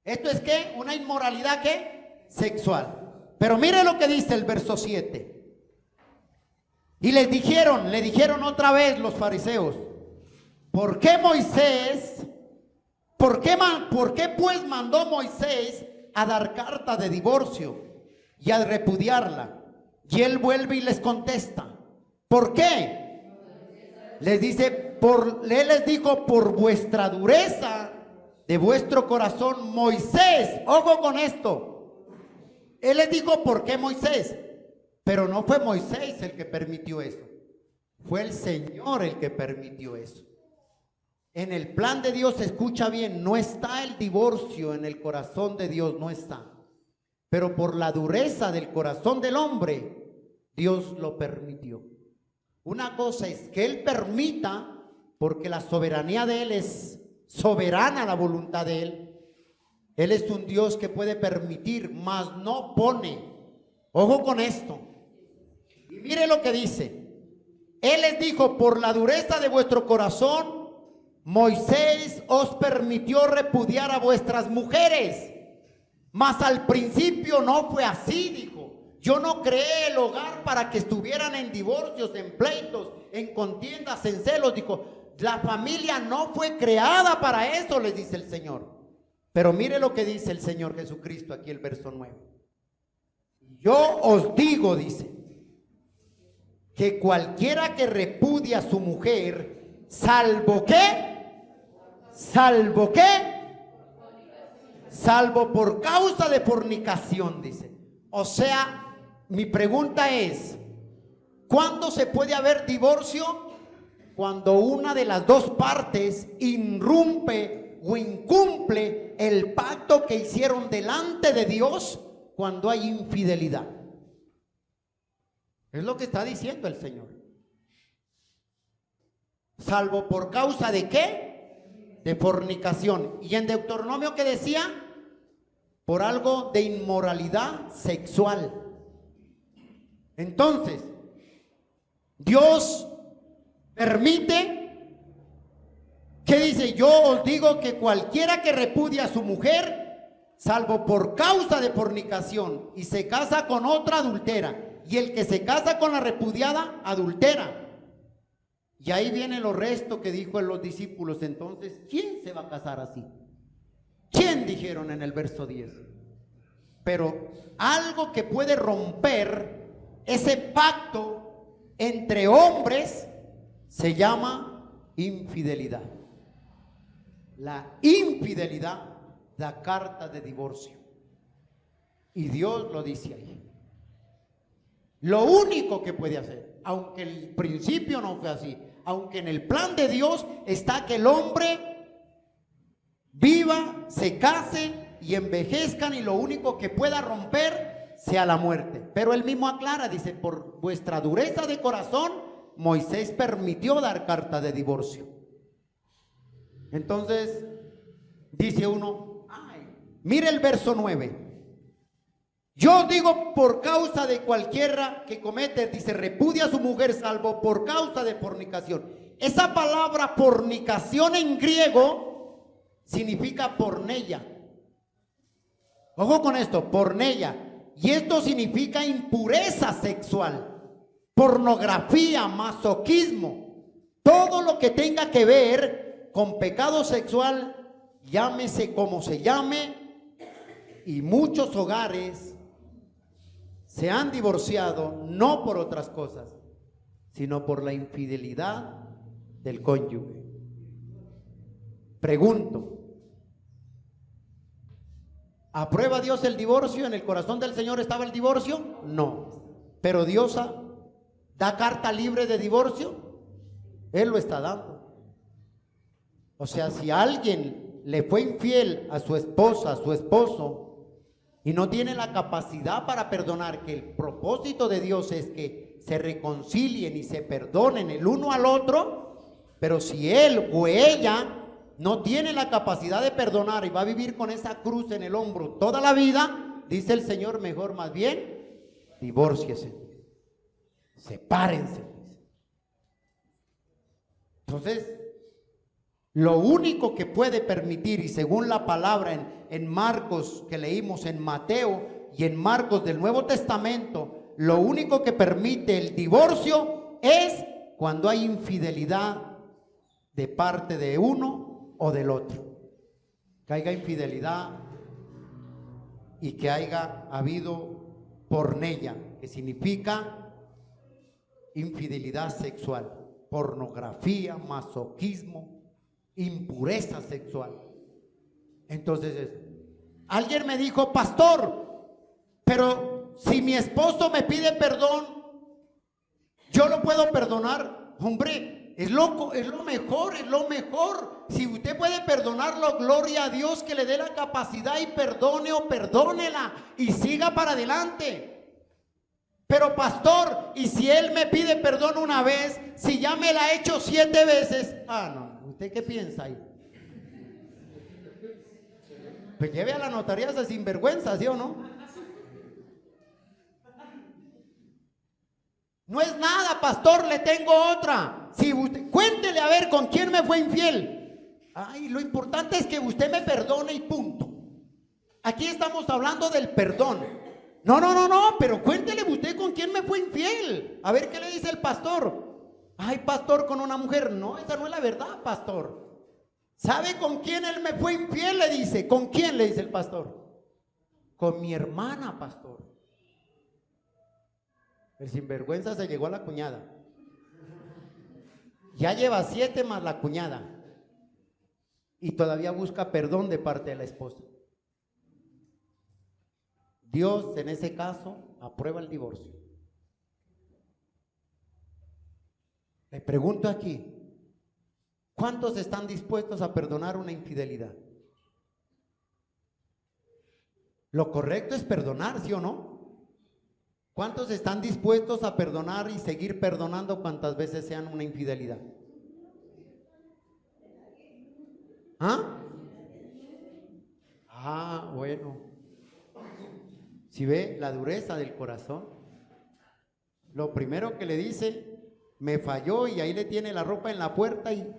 ¿esto es qué? Una inmoralidad ¿qué? Sexual. Pero mire lo que dice el verso 7. Y le dijeron otra vez los fariseos, ¿por qué Moisés, por qué pues mandó Moisés a dar carta de divorcio y a repudiarla? Y él vuelve y les contesta, ¿por qué? Les dice, él les dijo, por vuestra dureza de vuestro corazón, Moisés, ojo con esto, él les dijo, ¿por qué Moisés? Pero no fue Moisés el que permitió eso, fue el Señor el que permitió eso. En el plan de Dios, escucha bien, no está el divorcio en el corazón de Dios, no está. Pero por la dureza del corazón del hombre, Dios lo permitió. Una cosa es que Él permita, porque la soberanía de Él es soberana, la voluntad de Él. Él es un Dios que puede permitir, mas no pone. Ojo con esto. Y mire lo que dice. Él les dijo, por la dureza de vuestro corazón, Moisés os permitió repudiar a vuestras mujeres. Mas al principio no fue así, dijo. Yo no creé el hogar para que estuvieran en divorcios, en pleitos, en contiendas, en celos. Dijo, la familia no fue creada para eso, les dice el Señor. Pero mire lo que dice el Señor Jesucristo aquí, el verso 9. Yo os digo, dice, que cualquiera que repudia a su mujer, salvo por causa de fornicación, dice. O sea, mi pregunta es, ¿cuándo se puede haber divorcio? Cuando una de las dos partes irrumpe o incumple el pacto que hicieron delante de Dios, cuando hay infidelidad. Es lo que está diciendo el Señor. Salvo por causa de ¿qué? De fornicación. Y en Deuteronomio, ¿qué decía? Por algo de inmoralidad sexual. Entonces, Dios permite, ¿qué dice? Yo os digo que cualquiera que repudia a su mujer, salvo por causa de fornicación, y se casa con otra, adultera. Y el que se casa con la repudiada, adultera. Y ahí viene lo resto que dijo los discípulos. Entonces, ¿quién se va a casar así? ¿Quién? Dijeron en el verso 10. Pero algo que puede romper ese pacto entre hombres se llama infidelidad. La infidelidad da carta de divorcio. Y Dios lo dice ahí. Lo único que puede hacer, aunque el principio no fue así, aunque en el plan de Dios está que el hombre viva, se case y envejezcan, y lo único que pueda romper sea la muerte. Pero él mismo aclara, dice, por vuestra dureza de corazón, Moisés permitió dar carta de divorcio. Entonces, dice uno, ay, mire el verso 9. Yo digo por causa de cualquiera que comete, dice, repudia a su mujer, salvo por causa de fornicación. Esa palabra fornicación en griego significa porneia. Ojo con esto, porneia. Y esto significa impureza sexual, pornografía, masoquismo. Todo lo que tenga que ver con pecado sexual, llámese como se llame, y muchos hogares se han divorciado no por otras cosas, sino por la infidelidad del cónyuge. Pregunto, ¿aprueba Dios el divorcio? ¿En el corazón del Señor estaba el divorcio? No. Pero Dios da carta libre de divorcio. Él lo está dando. O sea, si alguien le fue infiel a su esposa, a su esposo, y no tiene la capacidad para perdonar, que el propósito de Dios es que se reconcilien y se perdonen el uno al otro, pero si él o ella no tiene la capacidad de perdonar y va a vivir con esa cruz en el hombro toda la vida, dice el Señor, mejor más bien, divórciese, sepárense. Entonces, lo único que puede permitir, y según la palabra en Marcos que leímos, en Mateo y en Marcos del Nuevo Testamento, lo único que permite el divorcio es cuando hay infidelidad de parte de uno o del otro. Que haya infidelidad y que haya habido porneia, que significa infidelidad sexual, pornografía, masoquismo, impureza sexual. Entonces, alguien me dijo, pastor, pero si mi esposo me pide perdón, ¿yo lo puedo perdonar? Hombre, es lo mejor, es lo mejor. Si usted puede perdonarlo, gloria a Dios, que le dé la capacidad y perdone o perdónela y siga para adelante. Pero pastor, ¿y si él me pide perdón una vez, si ya me la ha hecho 7 veces? No, ¿usted qué piensa ahí? Pues lleve a la notaría esa sinvergüenza, ¿sí o no? No es nada, pastor, le tengo otra. Si usted, cuéntele a ver con quién me fue infiel. Ay, lo importante es que usted me perdone y punto. Aquí estamos hablando del perdón. No, pero cuéntele usted con quién me fue infiel. A ver qué le dice el pastor. Ay, pastor, con una mujer. No, esa no es la verdad, pastor. ¿Sabe con quién él me fue infiel? Le dice. ¿Con quién? Le dice el pastor. Con mi hermana, pastor. El sinvergüenza se llegó a la cuñada. Ya lleva 7 más la cuñada. Y todavía busca perdón de parte de la esposa. Dios en ese caso aprueba el divorcio. Le pregunto aquí, ¿cuántos están dispuestos a perdonar una infidelidad? Lo correcto es perdonar, ¿sí o no? ¿Cuántos están dispuestos a perdonar y seguir perdonando cuantas veces sean una infidelidad? Bueno. Si ve la dureza del corazón, lo primero que le dice, me falló, y ahí le tiene la ropa en la puerta y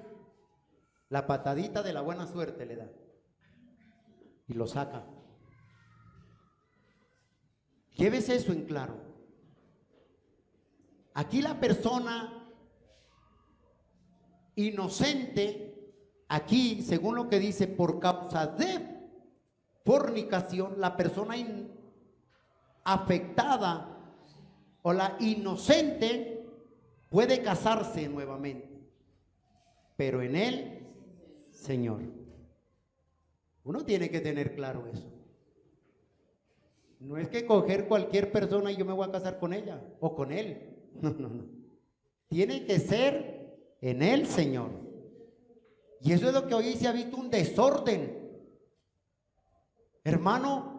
la patadita de la buena suerte le da y lo saca. Llévese eso en claro. Aquí la persona inocente, aquí según lo que dice, por causa de fornicación, la persona afectada o la inocente puede casarse nuevamente, pero en el Señor. Uno tiene que tener claro eso. No es que coger cualquier persona y yo me voy a casar con ella o con él. No. Tiene que ser en el Señor. Y eso es lo que hoy se ha visto, un desorden. Hermano,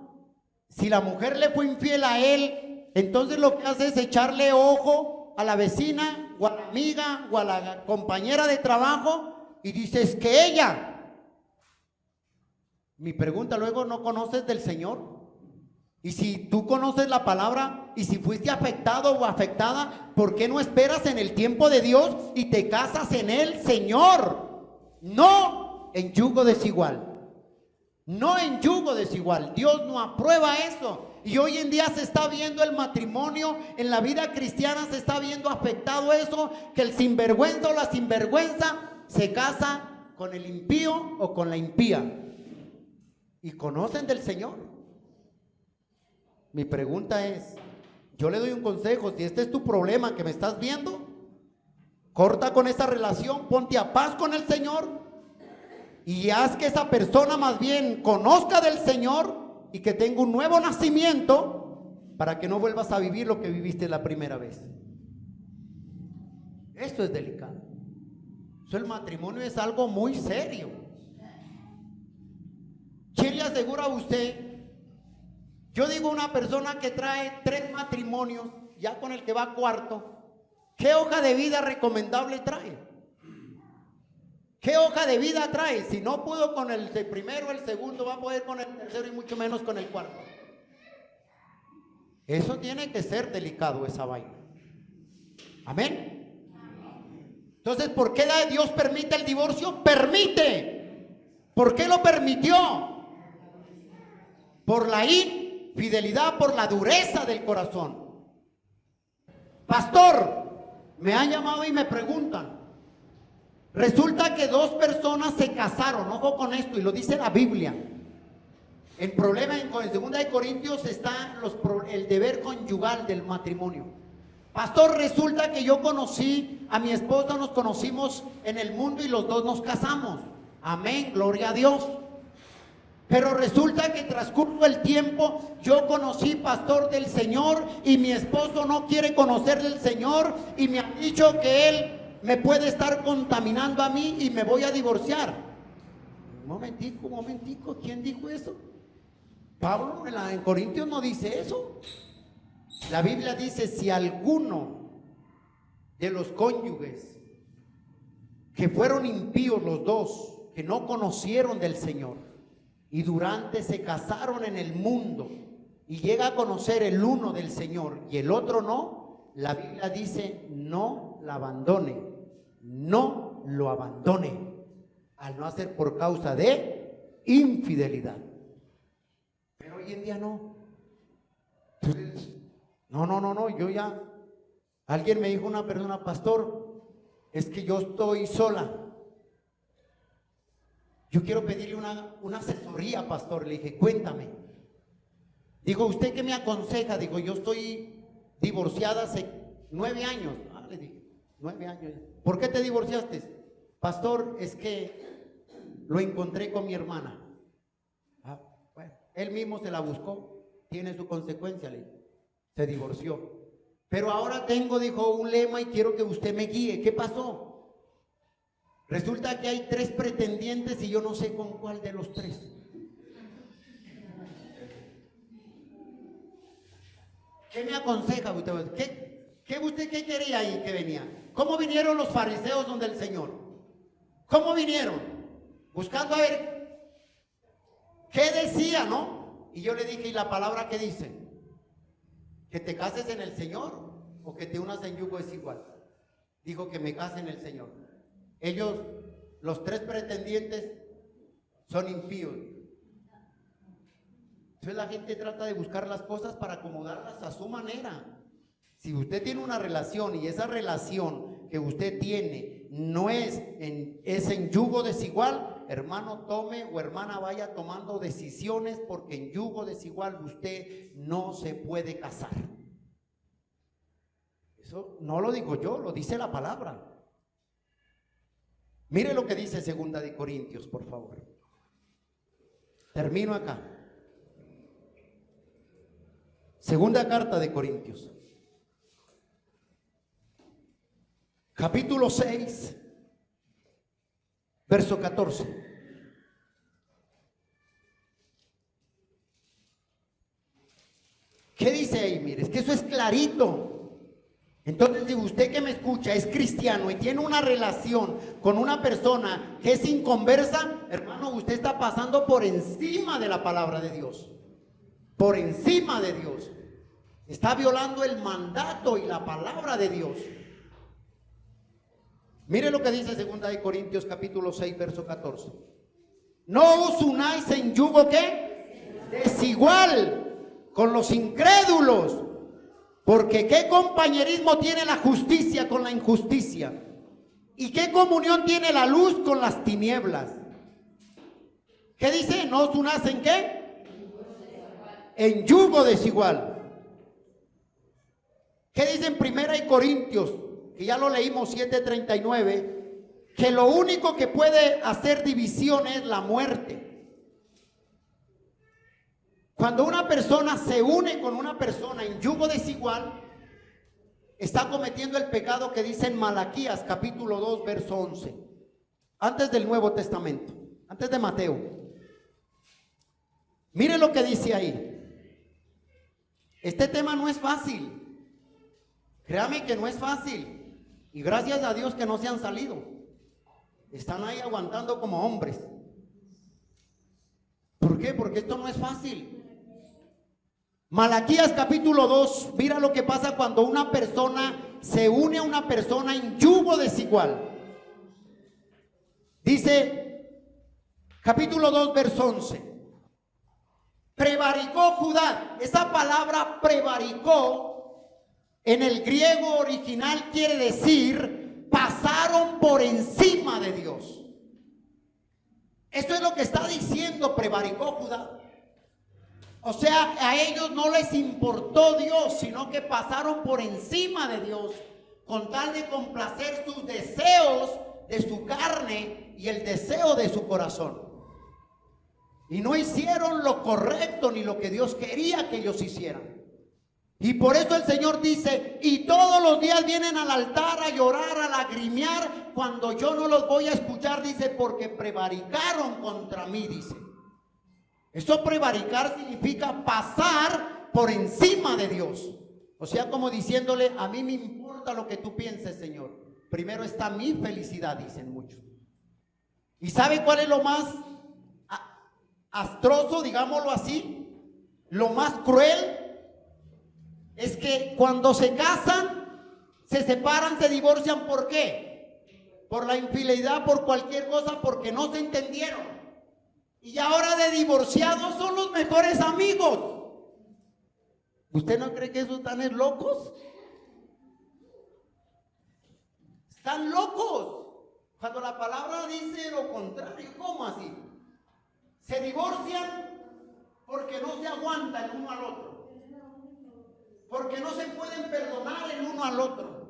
si la mujer le fue infiel a él, entonces lo que hace es echarle ojo a la vecina o a la amiga o a la compañera de trabajo y dice, es que ella. Mi pregunta luego, ¿no conoces del Señor? Y si tú conoces la palabra y si fuiste afectado o afectada, ¿por qué no esperas en el tiempo de Dios y te casas en el Señor? No en yugo desigual. No en yugo desigual. Dios no aprueba eso. Y hoy en día se está viendo el matrimonio, en la vida cristiana se está viendo afectado eso, que el sinvergüenza o la sinvergüenza se casa con el impío o con la impía. ¿Y conocen del Señor? Mi pregunta es, yo le doy un consejo, si este es tu problema que me estás viendo, corta con esa relación, ponte a paz con el Señor y haz que esa persona más bien conozca del Señor y que tenga un nuevo nacimiento para que no vuelvas a vivir lo que viviste la primera vez. Esto es delicado. Eso, el matrimonio es algo muy serio. aseguro a usted, yo digo una persona que trae 3 matrimonios, ya con el que va cuarto, ¿qué hoja de vida recomendable trae? ¿Qué hoja de vida trae? Si no pudo con el primero, el segundo, va a poder con el tercero y mucho menos con el cuarto. Eso tiene que ser delicado, esa vaina. Amén. Entonces, ¿por qué Dios permite el divorcio? Permite. ¿Por qué lo permitió? Por la infidelidad, por la dureza del corazón. Pastor, me han llamado y me preguntan. Resulta que 2 personas se casaron, ojo con esto, y lo dice la Biblia. El problema en 2 Corintios está el deber conyugal del matrimonio. Pastor, resulta que yo conocí a mi esposa, nos conocimos en el mundo y los 2 nos casamos. Amén, gloria a Dios. Pero resulta que transcurso el tiempo, yo conocí, pastor, del Señor, y mi esposo no quiere conocer del Señor, y me han dicho que él me puede estar contaminando a mí y me voy a divorciar. Un momentico, ¿quién dijo eso? Pablo en Corintios no dice eso. La Biblia dice, si alguno de los cónyuges que fueron impíos los 2, que no conocieron del Señor, y durante se casaron en el mundo, y llega a conocer el uno del Señor y el otro no, la Biblia dice, no la abandone, no lo abandone, al no hacer por causa de infidelidad. Pero hoy en día no. Entonces, no, yo ya, alguien me dijo, una persona, pastor, es que yo estoy sola. Yo quiero pedirle una asesoría, pastor. Le dije, cuéntame. Digo, ¿usted qué me aconseja? Digo, yo estoy divorciada hace 9 años. Le dije, 9 años. ¿Por qué te divorciaste? Pastor, es que lo encontré con mi hermana. Bueno, él mismo se la buscó. Tiene su consecuencia, le dije. Se divorció. Pero ahora tengo, dijo, un lema y quiero que usted me guíe. ¿Qué pasó? Resulta que hay 3 pretendientes y yo no sé con cuál de los 3. ¿Qué me aconseja usted? ¿Qué quería ahí que venía? ¿Cómo vinieron los fariseos donde el Señor? ¿Cómo vinieron? Buscando a ver qué decía, ¿no? Y yo le dije, ¿y la palabra qué dice? ¿Que te cases en el Señor o que te unas en yugo desigual? Dijo que me case en el Señor. Ellos, los 3 pretendientes, son impíos. Entonces la gente trata de buscar las cosas para acomodarlas a su manera. Si usted tiene una relación y esa relación que usted tiene no es en yugo desigual, hermano, tome o hermana vaya tomando decisiones, porque en yugo desigual usted no se puede casar. Eso no lo digo yo, lo dice la palabra. Mire lo que dice 2 Corintios, por favor. Termino acá. Segunda carta de Corintios. Capítulo 6, verso 14. ¿Qué dice ahí? Mire, es que eso es clarito. Entonces, si usted que me escucha es cristiano y tiene una relación con una persona que es inconversa, hermano, usted está pasando por encima de la palabra de Dios. Por encima de Dios. Está violando el mandato y la palabra de Dios. Mire lo que dice 2 Corintios capítulo 6, verso 14. No os unáis en yugo, ¿qué? Desigual con los incrédulos. Porque ¿qué compañerismo tiene la justicia con la injusticia? ¿Y qué comunión tiene la luz con las tinieblas? ¿Qué dice? ¿No os unáis en qué? En yugo desigual. ¿Qué dice en 1 Corintios? Que ya lo leímos, 7:39, que lo único que puede hacer división es la muerte. Cuando una persona se une con una persona en yugo desigual, está cometiendo el pecado que dice en Malaquías capítulo 2, verso 11, antes del Nuevo Testamento, antes de Mateo. Mire lo que dice ahí. Este tema no es fácil. Créame que no es fácil. Y gracias a Dios que no se han salido. Están ahí aguantando como hombres. ¿Por qué? Porque esto no es fácil. Malaquías capítulo 2, mira lo que pasa cuando una persona se une a una persona en yugo desigual. Dice, capítulo 2, verso 11. Prevaricó Judá. Esa palabra prevaricó en el griego original quiere decir pasaron por encima de Dios. Esto es lo que está diciendo prevaricó Judá. O sea, a ellos no les importó Dios, sino que pasaron por encima de Dios con tal de complacer sus deseos de su carne y el deseo de su corazón. Y no hicieron lo correcto ni lo que Dios quería que ellos hicieran. Y por eso el Señor dice, y todos los días vienen al altar a llorar, a lagrimear, cuando yo no los voy a escuchar, dice, porque prevaricaron contra mí, dice. Eso prevaricar significa pasar por encima de Dios. O sea, como diciéndole, a mí me importa lo que tú pienses, Señor. Primero está mi felicidad, dicen muchos. ¿Y sabe cuál es lo más astroso, digámoslo así? Lo más cruel es que cuando se casan, se separan, se divorcian. ¿Por qué? Por la infidelidad, por cualquier cosa, porque no se entendieron. Y ahora de divorciados son los mejores amigos. ¿Usted no cree que esos están locos? Están locos. Cuando la palabra dice lo contrario, ¿cómo así? Se divorcian porque no se aguantan el uno al otro. Porque no se pueden perdonar el uno al otro.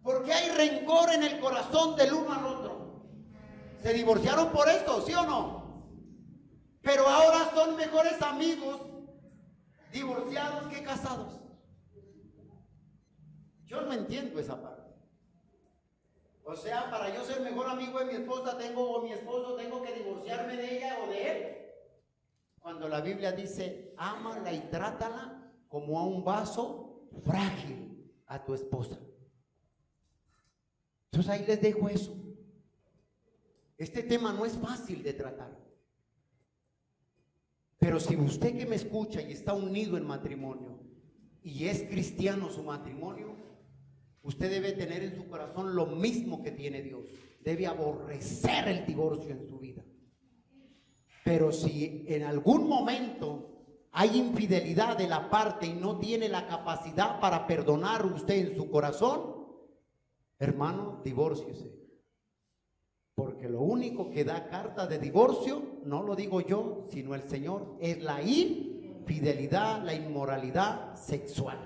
Porque hay rencor en el corazón del uno al otro. Se divorciaron por esto, ¿sí o no? Pero ahora son mejores amigos divorciados que casados. Yo no entiendo esa parte. O sea, para yo ser mejor amigo de mi esposa o mi esposo tengo que divorciarme de ella o de él. Cuando la Biblia dice, ámala y trátala como a un vaso frágil a tu esposa. Entonces ahí les dejo eso. Este tema no es fácil de tratar. Pero si usted que me escucha y está unido en matrimonio y es cristiano su matrimonio, usted debe tener en su corazón lo mismo que tiene Dios. Debe aborrecer el divorcio en su vida. Pero si en algún momento hay infidelidad de la parte y no tiene la capacidad para perdonar usted en su corazón, hermano, divórciese. Porque lo único que da carta de divorcio, no lo digo yo, sino el Señor, es la infidelidad, la inmoralidad sexual.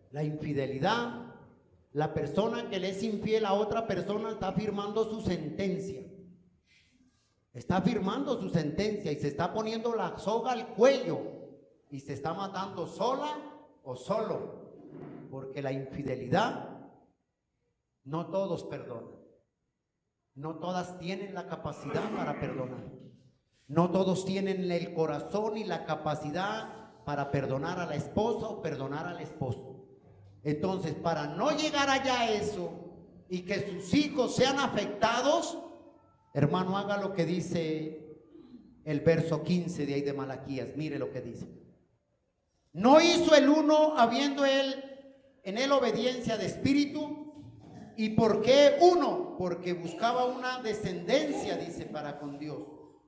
La infidelidad, la persona que le es infiel a otra persona está firmando su sentencia. Está firmando su sentencia y se está poniendo la soga al cuello y se está matando sola o solo. Porque la infidelidad, no todos perdonan. No todas tienen la capacidad para perdonar. No todos tienen el corazón y la capacidad para perdonar a la esposa o perdonar al esposo. Entonces, para no llegar allá a eso y que sus hijos sean afectados, hermano, haga lo que dice el verso 15 de ahí de Malaquías. Mire lo que dice. No hizo el uno habiendo él en él obediencia de espíritu. ¿Y por qué uno? Porque buscaba una descendencia, dice, para con Dios.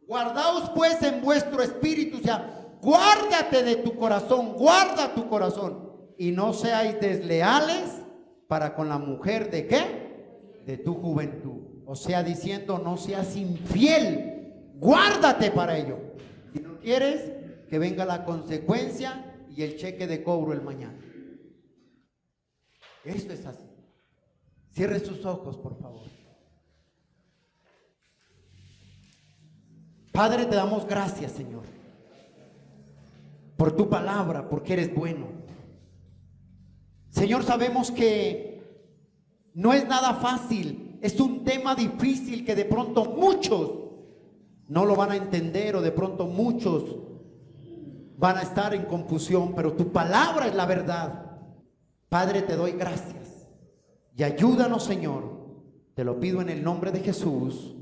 Guardaos pues en vuestro espíritu, o sea, guárdate de tu corazón, guarda tu corazón. Y no seáis desleales para con la mujer de ¿qué? De tu juventud. O sea, diciendo, no seas infiel, guárdate para ello. Si no quieres, que venga la consecuencia y el cheque de cobro el mañana. Esto es así. Cierre sus ojos, por favor. Padre, te damos gracias, Señor, por tu palabra, porque eres bueno. Señor, sabemos que no es nada fácil, es un tema difícil que de pronto muchos no lo van a entender o de pronto muchos van a estar en confusión, pero tu palabra es la verdad. Padre, te doy gracias y ayúdanos, Señor, te lo pido en el nombre de Jesús,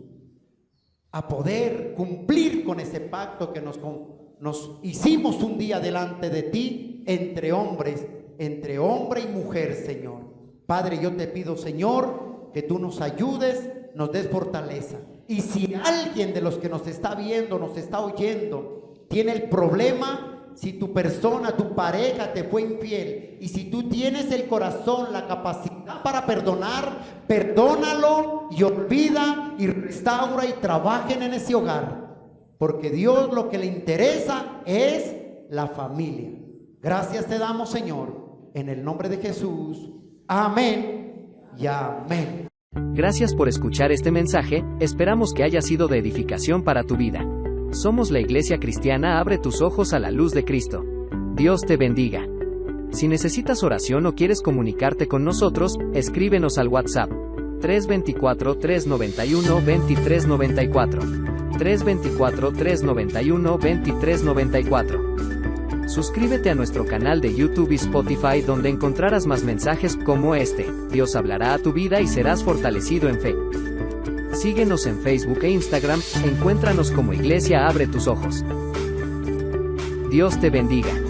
a poder cumplir con ese pacto que nos hicimos un día delante de ti, entre hombres, entre hombre y mujer, Señor. Padre, yo te pido, Señor, que tú nos ayudes, nos des fortaleza. Y si alguien de los que nos está viendo, nos está oyendo, tiene el problema, si tu persona, tu pareja te fue infiel, y si tú tienes el corazón, la capacidad para perdonar, perdónalo y olvida y restaura y trabajen en ese hogar, porque Dios lo que le interesa es la familia. Gracias te damos, Señor, en el nombre de Jesús. Amén y amén. Gracias por escuchar este mensaje, esperamos que haya sido de edificación para tu vida. Somos la Iglesia Cristiana Abre tus Ojos a la Luz de Cristo. Dios te bendiga. Si necesitas oración o quieres comunicarte con nosotros, escríbenos al WhatsApp 324-391-2394. 324-391-2394. Suscríbete a nuestro canal de YouTube y Spotify, donde encontrarás más mensajes como este. Dios hablará a tu vida y serás fortalecido en fe. Síguenos en Facebook e Instagram, encuéntranos como Iglesia Abre tus Ojos. Dios te bendiga.